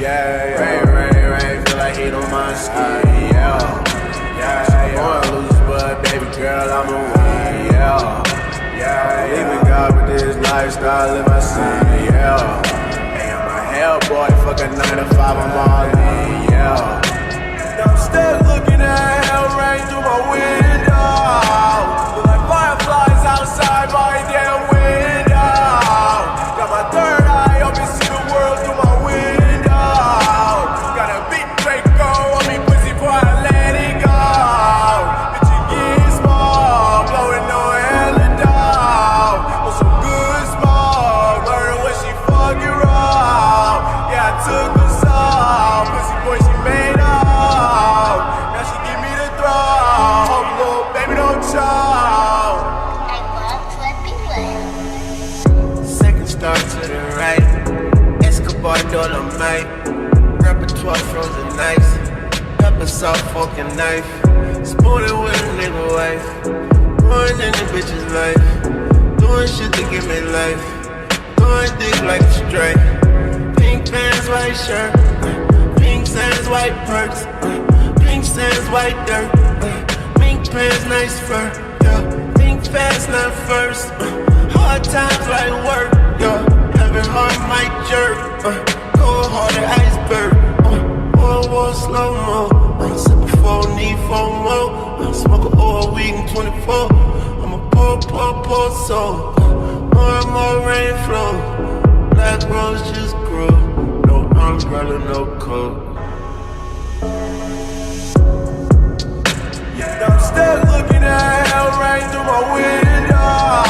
Yeah, rain, feel like heat on my skin, yeah, going loose, but baby girl, I'm a win, yeah, leaving God with this lifestyle in my sin, yeah. Hey, I'm a hell boy, fuck a 9 to 5, I'm all in, yeah. I'm still looking at hell rain through my window. Look like fireflies outside my damn window. Got my third eye open, see the world through my window. Got a big Draco on me, pussy boy, I let it go. Bitch, you get small, blowing no hella dog. On some good smoke, learning when she fucking wrong. Yeah, I took her soul, pussy boy, she made up. Now she give me the throw. Hope little baby don't choke. I love Trippie. Second star to the right. Escobar Dolomite. Repertoire frozen nights. Pepper salt, fork and knife. Spooning with a nigga wife. Ruining in the bitch's life. Doing shit to give me life. Doing dick like a strike. Pink pants, white shirt. Pink sands, white perks. Pink sands, white dirt. Pink pants, nice fur. Yeah. Pink fast, not first. Hard times like work. Yeah. Having heart might jerk. Cold hearted iceberg. Whoa, slow mo. Sipping 4, need 4 more. Smoking all weed in 24. I'm a poor soul. More and more rain flow. Black rose just grow. No umbrella, no coat. I'm still looking at hell rain through my window.